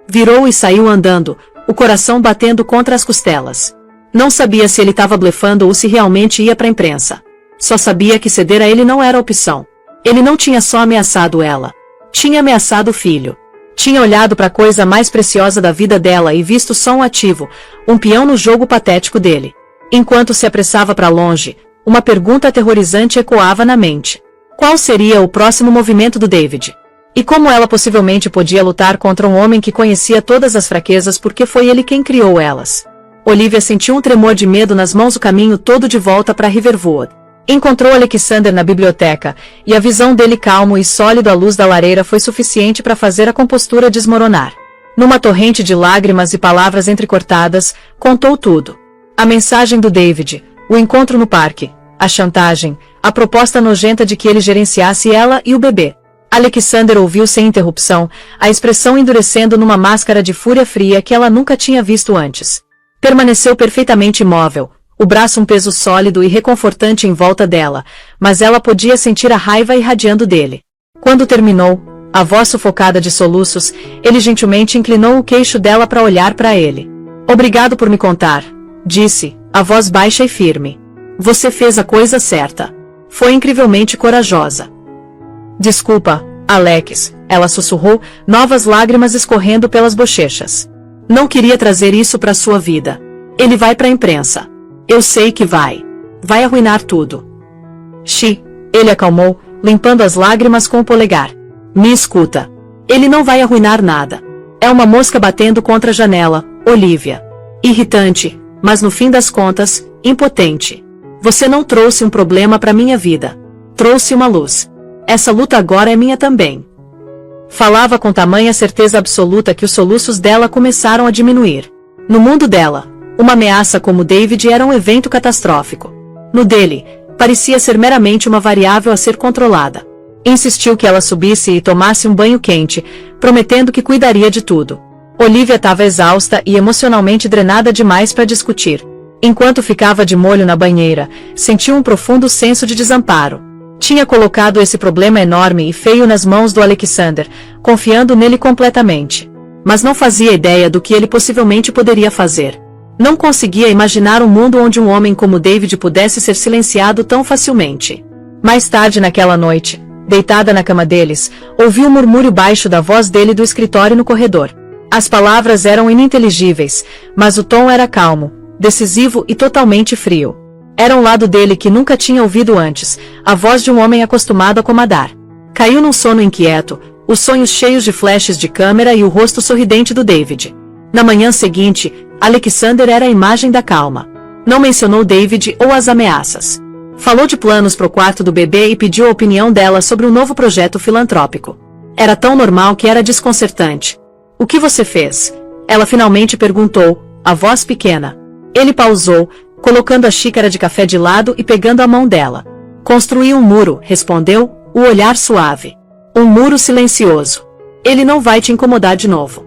Virou e saiu andando, o coração batendo contra as costelas. Não sabia se ele estava blefando ou se realmente ia para a imprensa. Só sabia que ceder a ele não era opção. Ele não tinha só ameaçado ela. Tinha ameaçado o filho. Tinha olhado para a coisa mais preciosa da vida dela e visto só um ativo, um peão no jogo patético dele. Enquanto se apressava para longe, uma pergunta aterrorizante ecoava na mente. Qual seria o próximo movimento do David? E como ela possivelmente podia lutar contra um homem que conhecia todas as fraquezas porque foi ele quem criou elas? Olivia sentiu um tremor de medo nas mãos o caminho todo de volta para Riverwood. Encontrou Alexander na biblioteca, e a visão dele calmo e sólido à luz da lareira foi suficiente para fazer a compostura desmoronar. Numa torrente de lágrimas e palavras entrecortadas, contou tudo. A mensagem do David, o encontro no parque, a chantagem, a proposta nojenta de que ele gerenciasse ela e o bebê. Alexander ouviu sem interrupção, a expressão endurecendo numa máscara de fúria fria que ela nunca tinha visto antes. Permaneceu perfeitamente imóvel, o braço um peso sólido e reconfortante em volta dela, mas ela podia sentir a raiva irradiando dele. Quando terminou, a voz sufocada de soluços, ele gentilmente inclinou o queixo dela para olhar para ele. Obrigado por me contar, disse, a voz baixa e firme. Você fez a coisa certa. Foi incrivelmente corajosa. Desculpa, Alex, ela sussurrou, novas lágrimas escorrendo pelas bochechas. Não queria trazer isso para sua vida. Ele vai para a imprensa. Eu sei que vai. Vai arruinar tudo. Ele acalmou, limpando as lágrimas com o polegar. Me escuta. Ele não vai arruinar nada. É uma mosca batendo contra a janela, Olivia. Irritante, mas no fim das contas, impotente. Você não trouxe um problema para minha vida. Trouxe uma luz. Essa luta agora é minha também. Falava com tamanha certeza absoluta que os soluços dela começaram a diminuir. No mundo dela, uma ameaça como David era um evento catastrófico. No dele, parecia ser meramente uma variável a ser controlada. Insistiu que ela subisse e tomasse um banho quente, prometendo que cuidaria de tudo. Olivia estava exausta e emocionalmente drenada demais para discutir. Enquanto ficava de molho na banheira, sentiu um profundo senso de desamparo. Tinha colocado esse problema enorme e feio nas mãos do Alexander, confiando nele completamente. Mas não fazia ideia do que ele possivelmente poderia fazer. Não conseguia imaginar um mundo onde um homem como David pudesse ser silenciado tão facilmente. Mais tarde naquela noite, deitada na cama deles, ouviu um murmúrio baixo da voz dele do escritório no corredor. As palavras eram ininteligíveis, mas o tom era calmo, decisivo e totalmente frio. Era um lado dele que nunca tinha ouvido antes, a voz de um homem acostumado a comandar. Caiu num sono inquieto, os sonhos cheios de flashes de câmera e o rosto sorridente do David. Na manhã seguinte, Alexander era a imagem da calma. Não mencionou David ou as ameaças. Falou de planos pro quarto do bebê e pediu a opinião dela sobre um novo projeto filantrópico. Era tão normal que era desconcertante. O que você fez? Ela finalmente perguntou, a voz pequena. Ele pausou, colocando a xícara de café de lado e pegando a mão dela. Construí um muro, respondeu, o olhar suave. Um muro silencioso. Ele não vai te incomodar de novo.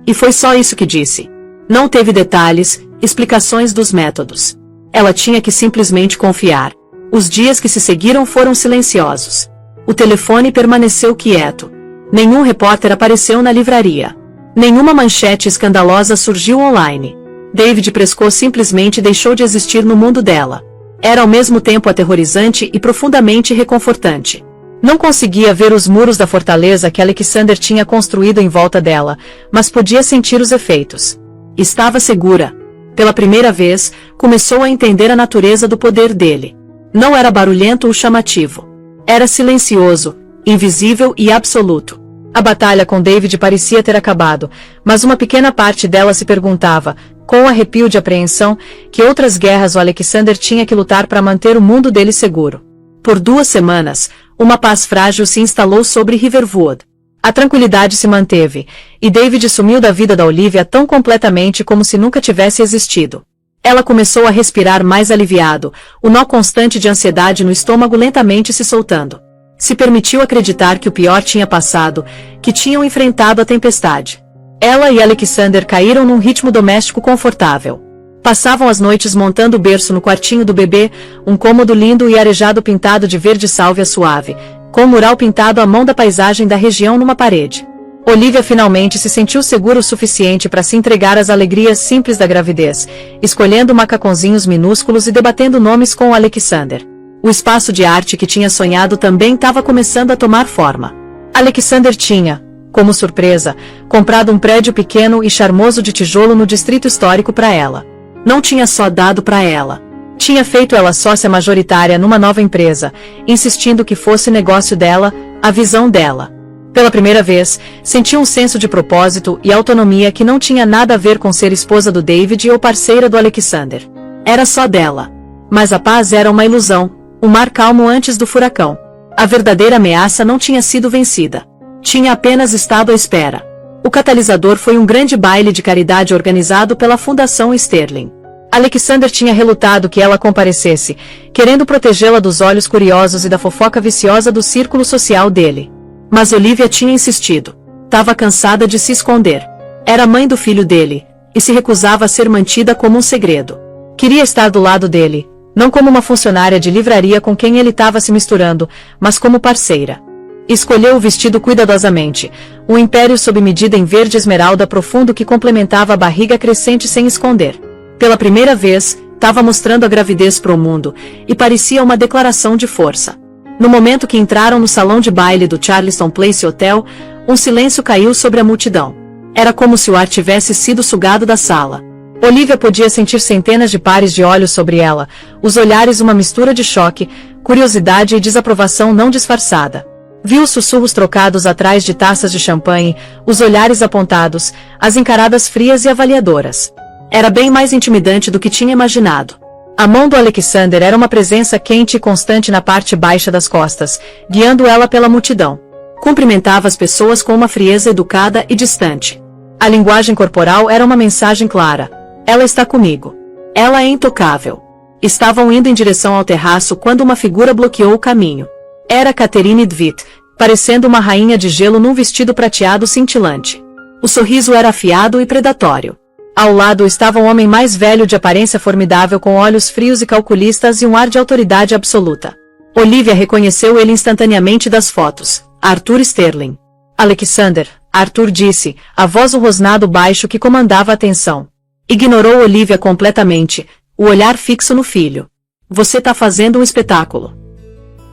E foi só isso que disse. Não teve detalhes, explicações dos métodos. Ela tinha que simplesmente confiar. Os dias que se seguiram foram silenciosos. O telefone permaneceu quieto. Nenhum repórter apareceu na livraria. Nenhuma manchete escandalosa surgiu online. David Prescott simplesmente deixou de existir no mundo dela. Era ao mesmo tempo aterrorizante e profundamente reconfortante. Não conseguia ver os muros da fortaleza que Alexander tinha construído em volta dela, mas podia sentir os efeitos. Estava segura. Pela primeira vez, começou a entender a natureza do poder dele. Não era barulhento ou chamativo. Era silencioso, invisível e absoluto. A batalha com David parecia ter acabado, mas uma pequena parte dela se perguntava, com um arrepio de apreensão, que outras guerras o Alexander tinha que lutar para manter o mundo dele seguro. Por 2 semanas, uma paz frágil se instalou sobre Riverwood. A tranquilidade se manteve, e David sumiu da vida da Olivia tão completamente como se nunca tivesse existido. Ela começou a respirar mais aliviado, o nó constante de ansiedade no estômago lentamente se soltando. Se permitiu acreditar que o pior tinha passado, que tinham enfrentado a tempestade. Ela e Alexander caíram num ritmo doméstico confortável. Passavam as noites montando o berço no quartinho do bebê, um cômodo lindo e arejado pintado de verde sálvia suave, com um mural pintado à mão da paisagem da região numa parede. Olivia finalmente se sentiu segura o suficiente para se entregar às alegrias simples da gravidez, escolhendo macacõezinhos minúsculos e debatendo nomes com o Alexander. O espaço de arte que tinha sonhado também estava começando a tomar forma. Alexander tinha, como surpresa, comprado um prédio pequeno e charmoso de tijolo no distrito histórico para ela. Não tinha só dado para ela. Tinha feito ela sócia majoritária numa nova empresa, insistindo que fosse negócio dela, a visão dela. Pela primeira vez, sentiu um senso de propósito e autonomia que não tinha nada a ver com ser esposa do David ou parceira do Alexander. Era só dela. Mas a paz era uma ilusão, um mar calmo antes do furacão. A verdadeira ameaça não tinha sido vencida. Tinha apenas estado à espera. O catalisador foi um grande baile de caridade organizado pela Fundação Sterling. Alexander tinha relutado que ela comparecesse, querendo protegê-la dos olhos curiosos e da fofoca viciosa do círculo social dele. Mas Olivia tinha insistido. Estava cansada de se esconder. Era mãe do filho dele, e se recusava a ser mantida como um segredo. Queria estar do lado dele, não como uma funcionária de livraria com quem ele estava se misturando, mas como parceira. Escolheu o vestido cuidadosamente, um império sob medida em verde esmeralda profundo que complementava a barriga crescente sem esconder. Pela primeira vez, estava mostrando a gravidez para o mundo, e parecia uma declaração de força. No momento que entraram no salão de baile do Charleston Place Hotel, um silêncio caiu sobre a multidão. Era como se o ar tivesse sido sugado da sala. Olivia podia sentir centenas de pares de olhos sobre ela, os olhares uma mistura de choque, curiosidade e desaprovação não disfarçada. Viu os sussurros trocados atrás de taças de champanhe, os olhares apontados, as encaradas frias e avaliadoras. Era bem mais intimidante do que tinha imaginado. A mão do Alexander era uma presença quente e constante na parte baixa das costas, guiando ela pela multidão. Cumprimentava as pessoas com uma frieza educada e distante. A linguagem corporal era uma mensagem clara. Ela está comigo. Ela é intocável. Estavam indo em direção ao terraço quando uma figura bloqueou o caminho. Era Catherine Dvitt, parecendo uma rainha de gelo num vestido prateado cintilante. O sorriso era afiado e predatório. Ao lado estava um homem mais velho de aparência formidável com olhos frios e calculistas e um ar de autoridade absoluta. Olivia reconheceu ele instantaneamente das fotos. Arthur Sterling. Alexander, Arthur disse, a voz um rosnado baixo que comandava a atenção. Ignorou Olivia completamente, o olhar fixo no filho. Você tá fazendo um espetáculo.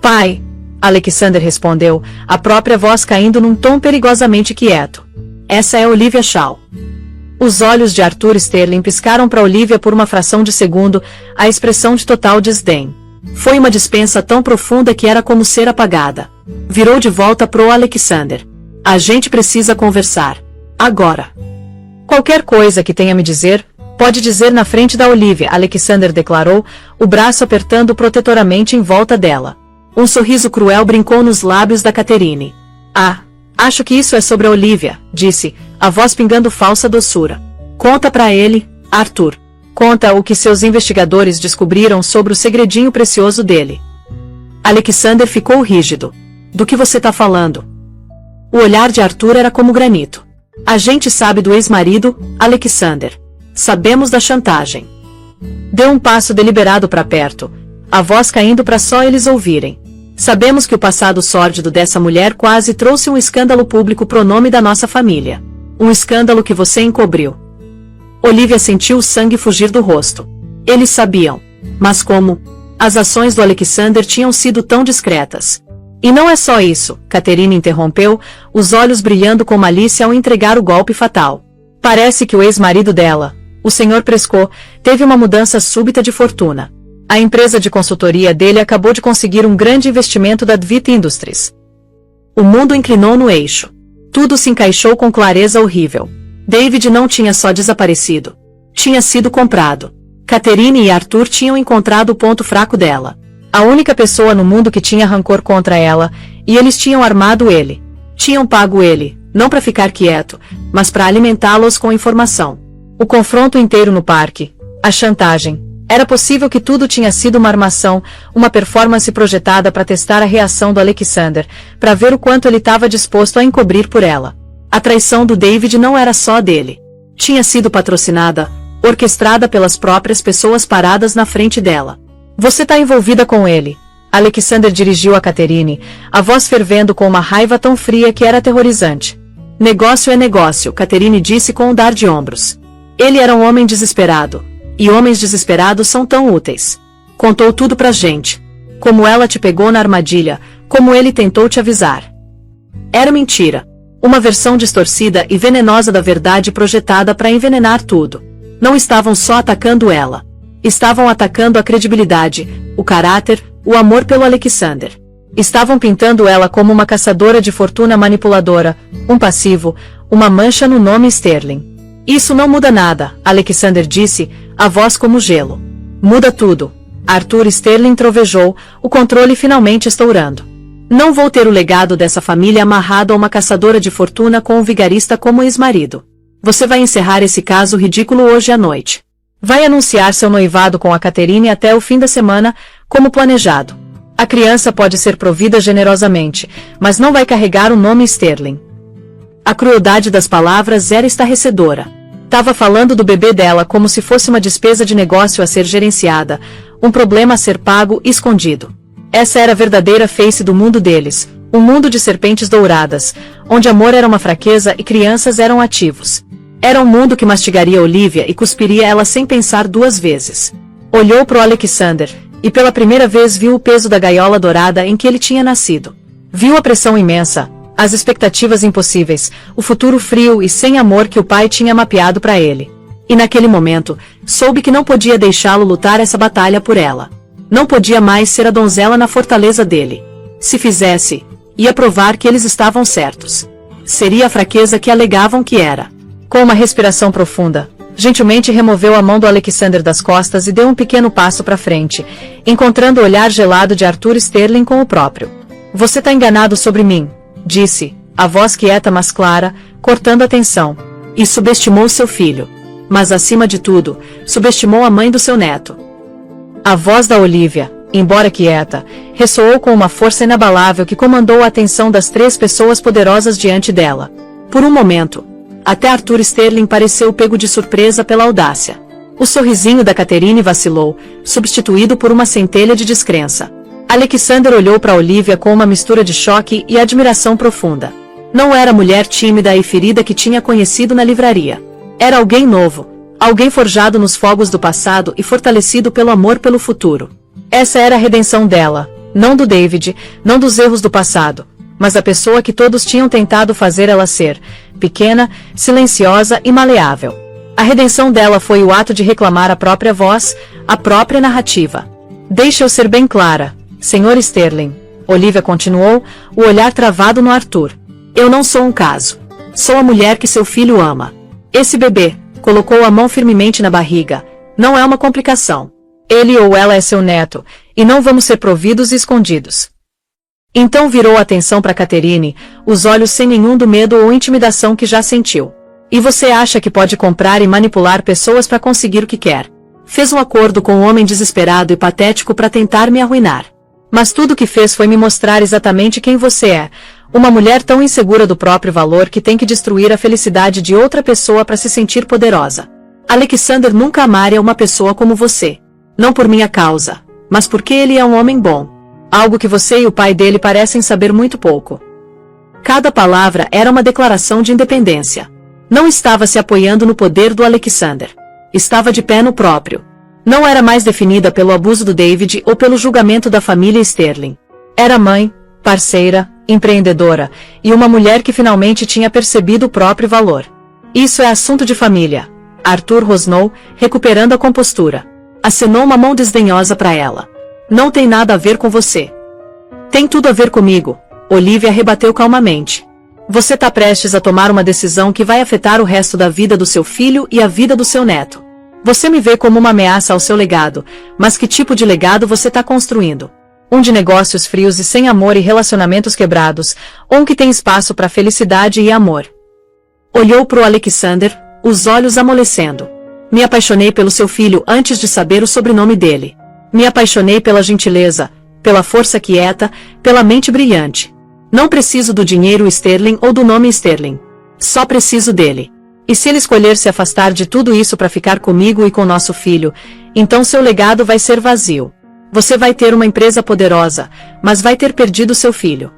Pai, Alexander respondeu, a própria voz caindo num tom perigosamente quieto. Essa é Olivia Shaw. Os olhos de Arthur Sterling piscaram para Olivia por uma fração de segundo, a expressão de total desdém. Foi uma dispensa tão profunda que era como ser apagada. Virou de volta pro Alexander. A gente precisa conversar. Agora. Qualquer coisa que tenha a me dizer, pode dizer na frente da Olivia, Alexander declarou, o braço apertando protetoramente em volta dela. Um sorriso cruel brincou nos lábios da Catherine. Ah, acho que isso é sobre a Olivia, disse, a voz pingando falsa doçura. Conta pra ele, Arthur. Conta o que seus investigadores descobriram sobre o segredinho precioso dele. Alexander ficou rígido. Do que você tá falando? O olhar de Arthur era como granito. A gente sabe do ex-marido, Alexander. Sabemos da chantagem. Deu um passo deliberado para perto, a voz caindo para só eles ouvirem. Sabemos que o passado sórdido dessa mulher quase trouxe um escândalo público pro nome da nossa família. Um escândalo que você encobriu. Olivia sentiu o sangue fugir do rosto. Eles sabiam. Mas como? As ações do Alexander tinham sido tão discretas. E não é só isso, Catherine interrompeu, os olhos brilhando com malícia ao entregar o golpe fatal. Parece que o ex-marido dela, o Sr. Prescott, teve uma mudança súbita de fortuna. A empresa de consultoria dele acabou de conseguir um grande investimento da Dvit Industries. O mundo inclinou no eixo. Tudo se encaixou com clareza horrível. David não tinha só desaparecido. Tinha sido comprado. Catherine e Arthur tinham encontrado o ponto fraco dela. A única pessoa no mundo que tinha rancor contra ela, e eles tinham armado ele. Tinham pago ele, não para ficar quieto, mas para alimentá-los com informação. O confronto inteiro no parque, a chantagem. Era possível que tudo tinha sido uma armação, uma performance projetada para testar a reação do Alexander, para ver o quanto ele estava disposto a encobrir por ela. A traição do David não era só dele. Tinha sido patrocinada, orquestrada pelas próprias pessoas paradas na frente dela. Você tá envolvida com ele. Alexander dirigiu a Catherine, a voz fervendo com uma raiva tão fria que era aterrorizante. Negócio é negócio, Catherine disse com um dar de ombros. Ele era um homem desesperado. E homens desesperados são tão úteis. Contou tudo pra gente. Como ela te pegou na armadilha, como ele tentou te avisar. Era mentira. Uma versão distorcida e venenosa da verdade projetada para envenenar tudo. Não estavam só atacando ela. Estavam atacando a credibilidade, o caráter, o amor pelo Alexander. Estavam pintando ela como uma caçadora de fortuna manipuladora, um passivo, uma mancha no nome Sterling. Isso não muda nada, Alexander disse, a voz como gelo. Muda tudo. Arthur Sterling trovejou, o controle finalmente estourando. Não vou ter o legado dessa família amarrado a uma caçadora de fortuna com um vigarista como ex-marido. Você vai encerrar esse caso ridículo hoje à noite. Vai anunciar seu noivado com a Catherine até o fim da semana, como planejado. A criança pode ser provida generosamente, mas não vai carregar o nome Sterling. A crueldade das palavras era estarrecedora. Tava falando do bebê dela como se fosse uma despesa de negócio a ser gerenciada, um problema a ser pago e escondido. Essa era a verdadeira face do mundo deles, um mundo de serpentes douradas, onde amor era uma fraqueza e crianças eram ativos. Era um mundo que mastigaria Olivia e cuspiria ela sem pensar duas vezes. Olhou pro Alexander, e pela primeira vez viu o peso da gaiola dourada em que ele tinha nascido. Viu a pressão imensa, as expectativas impossíveis, o futuro frio e sem amor que o pai tinha mapeado para ele. E naquele momento, soube que não podia deixá-lo lutar essa batalha por ela. Não podia mais ser a donzela na fortaleza dele. Se fizesse, ia provar que eles estavam certos. Seria a fraqueza que alegavam que era. Com uma respiração profunda, gentilmente removeu a mão do Alexander das costas e deu um pequeno passo para frente, encontrando o olhar gelado de Arthur Sterling com o próprio. Você tá enganado sobre mim, disse, a voz quieta mas clara, cortando a tensão. E subestimou seu filho. Mas acima de tudo, subestimou a mãe do seu neto. A voz da Olivia, embora quieta, ressoou com uma força inabalável que comandou a atenção das três pessoas poderosas diante dela. Por um momento, até Arthur Sterling pareceu pego de surpresa pela audácia. O sorrisinho da Catherine vacilou, substituído por uma centelha de descrença. Alexander olhou para Olivia com uma mistura de choque e admiração profunda. Não era a mulher tímida e ferida que tinha conhecido na livraria. Era alguém novo, alguém forjado nos fogos do passado e fortalecido pelo amor pelo futuro. Essa era a redenção dela, não do David, não dos erros do passado, mas a pessoa que todos tinham tentado fazer ela ser, pequena, silenciosa e maleável. A redenção dela foi o ato de reclamar a própria voz, a própria narrativa. Deixa eu ser bem clara, Sr. Sterling. Olivia continuou, o olhar travado no Arthur. Eu não sou um caso. Sou a mulher que seu filho ama. Esse bebê, colocou a mão firmemente na barriga, não é uma complicação. Ele ou ela é seu neto, e não vamos ser providos e escondidos. Então virou a atenção para Catherine, os olhos sem nenhum do medo ou intimidação que já sentiu. E você acha que pode comprar e manipular pessoas para conseguir o que quer? Fez um acordo com um homem desesperado e patético para tentar me arruinar. Mas tudo o que fez foi me mostrar exatamente quem você é, uma mulher tão insegura do próprio valor que tem que destruir a felicidade de outra pessoa para se sentir poderosa. Alexander nunca amaria uma pessoa como você. Não por minha causa, mas porque ele é um homem bom. Algo que você e o pai dele parecem saber muito pouco. Cada palavra era uma declaração de independência. Não estava se apoiando no poder do Alexander. Estava de pé no próprio. Não era mais definida pelo abuso do David ou pelo julgamento da família Sterling. Era mãe, parceira, empreendedora, e uma mulher que finalmente tinha percebido o próprio valor. Isso é assunto de família. Arthur rosnou, recuperando a compostura. Acenou uma mão desdenhosa para ela. Não tem nada a ver com você. Tem tudo a ver comigo, Olivia rebateu calmamente. Você está prestes a tomar uma decisão que vai afetar o resto da vida do seu filho e a vida do seu neto. Você me vê como uma ameaça ao seu legado, mas que tipo de legado você está construindo? Um de negócios frios e sem amor e relacionamentos quebrados, ou um que tem espaço para felicidade e amor? Olhou para o Alexander, os olhos amolecendo. Me apaixonei pelo seu filho antes de saber o sobrenome dele. Me apaixonei pela gentileza, pela força quieta, pela mente brilhante. Não preciso do dinheiro Sterling ou do nome Sterling. Só preciso dele. E se ele escolher se afastar de tudo isso para ficar comigo e com nosso filho, então seu legado vai ser vazio. Você vai ter uma empresa poderosa, mas vai ter perdido seu filho.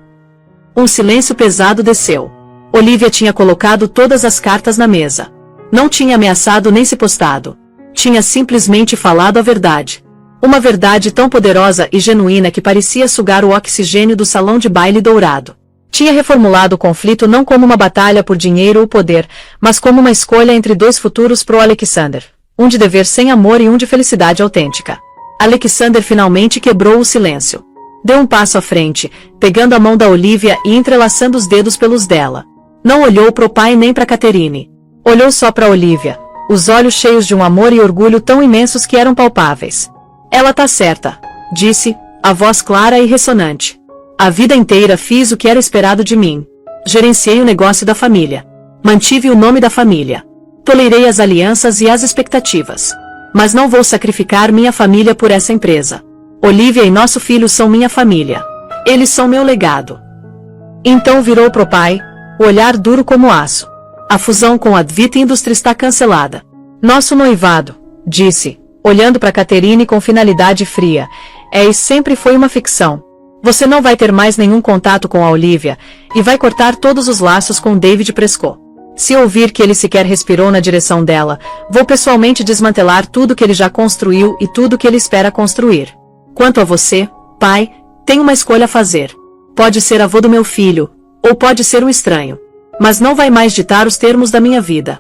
Um silêncio pesado desceu. Olivia tinha colocado todas as cartas na mesa. Não tinha ameaçado nem se postado. Tinha simplesmente falado a verdade. Uma verdade tão poderosa e genuína que parecia sugar o oxigênio do salão de baile dourado. Tinha reformulado o conflito não como uma batalha por dinheiro ou poder, mas como uma escolha entre dois futuros pro Alexander. Um de dever sem amor e um de felicidade autêntica. Alexander finalmente quebrou o silêncio. Deu um passo à frente, pegando a mão da Olivia e entrelaçando os dedos pelos dela. Não olhou pro pai nem pra Catherine. Olhou só pra Olivia, os olhos cheios de um amor e orgulho tão imensos que eram palpáveis. Ela tá certa, disse, a voz clara e ressonante. A vida inteira fiz o que era esperado de mim. Gerenciei o negócio da família. Mantive o nome da família. Tolerei as alianças e as expectativas. Mas não vou sacrificar minha família por essa empresa. Olivia e nosso filho são minha família. Eles são meu legado. Então virou pro pai, o olhar duro como aço. A fusão com a Advita Industries está cancelada. Nosso noivado, disse, olhando para Catherine com finalidade fria, e sempre foi uma ficção. Você não vai ter mais nenhum contato com a Olivia, e vai cortar todos os laços com David Prescott. Se ouvir que ele sequer respirou na direção dela, vou pessoalmente desmantelar tudo que ele já construiu e tudo que ele espera construir. Quanto a você, pai, tem uma escolha a fazer. Pode ser avô do meu filho, ou pode ser um estranho. Mas não vai mais ditar os termos da minha vida.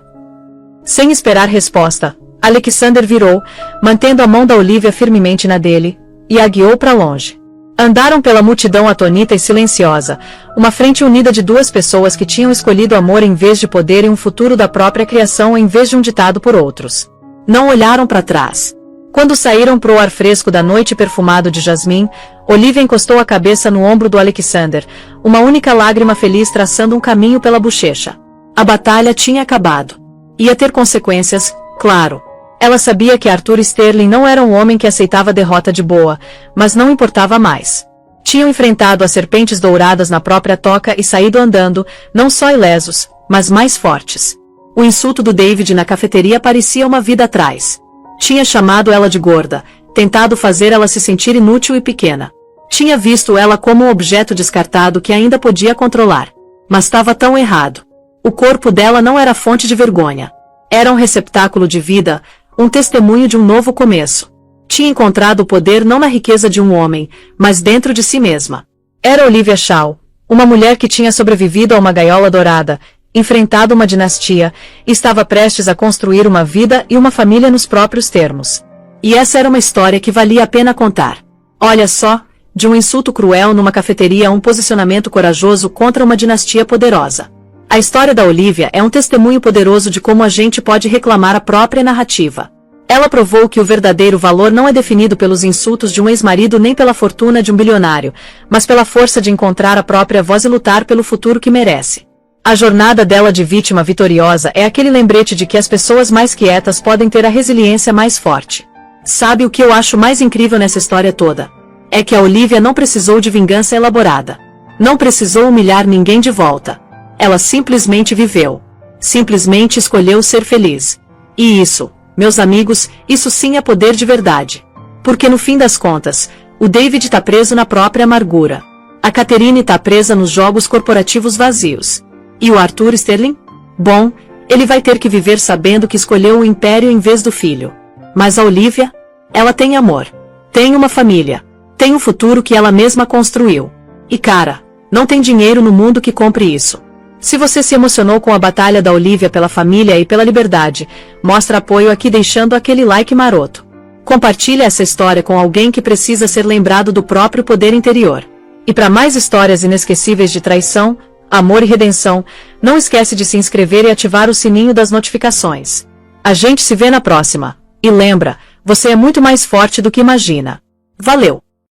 Sem esperar resposta, Alexander virou, mantendo a mão da Olivia firmemente na dele, e a guiou para longe. Andaram pela multidão atônita e silenciosa, uma frente unida de duas pessoas que tinham escolhido amor em vez de poder e um futuro da própria criação em vez de um ditado por outros. Não olharam para trás. Quando saíram pro ar fresco da noite perfumado de jasmim, Olivia encostou a cabeça no ombro do Alexander, uma única lágrima feliz traçando um caminho pela bochecha. A batalha tinha acabado. Ia ter consequências, claro. Ela sabia que Arthur Sterling não era um homem que aceitava derrota de boa, mas não importava mais. Tinham enfrentado as serpentes douradas na própria toca e saído andando, não só ilesos, mas mais fortes. O insulto do David na cafeteria parecia uma vida atrás. Tinha chamado ela de gorda, tentado fazer ela se sentir inútil e pequena. Tinha visto ela como um objeto descartado que ainda podia controlar. Mas estava tão errado. O corpo dela não era fonte de vergonha. Era um receptáculo de vida, um testemunho de um novo começo. Tinha encontrado o poder não na riqueza de um homem, mas dentro de si mesma. Era Olivia Shaw, uma mulher que tinha sobrevivido a uma gaiola dourada, enfrentado uma dinastia, e estava prestes a construir uma vida e uma família nos próprios termos. E essa era uma história que valia a pena contar. Olha só, de um insulto cruel numa cafeteria a um posicionamento corajoso contra uma dinastia poderosa. A história da Olivia é um testemunho poderoso de como a gente pode reclamar a própria narrativa. Ela provou que o verdadeiro valor não é definido pelos insultos de um ex-marido nem pela fortuna de um bilionário, mas pela força de encontrar a própria voz e lutar pelo futuro que merece. A jornada dela de vítima vitoriosa é aquele lembrete de que as pessoas mais quietas podem ter a resiliência mais forte. Sabe o que eu acho mais incrível nessa história toda? É que a Olivia não precisou de vingança elaborada. Não precisou humilhar ninguém de volta. Ela simplesmente viveu. Simplesmente escolheu ser feliz. E isso, meus amigos, isso sim é poder de verdade. Porque no fim das contas, o David tá preso na própria amargura. A Catherine tá presa nos jogos corporativos vazios. E o Arthur Sterling? Bom, ele vai ter que viver sabendo que escolheu o império em vez do filho. Mas a Olivia? Ela tem amor. Tem uma família. Tem um futuro que ela mesma construiu. E cara, não tem dinheiro no mundo que compre isso. Se você se emocionou com a batalha da Olivia pela família e pela liberdade, mostra apoio aqui deixando aquele like maroto. Compartilhe essa história com alguém que precisa ser lembrado do próprio poder interior. E para mais histórias inesquecíveis de traição, amor e redenção, não esquece de se inscrever e ativar o sininho das notificações. A gente se vê na próxima. E lembra, você é muito mais forte do que imagina. Valeu!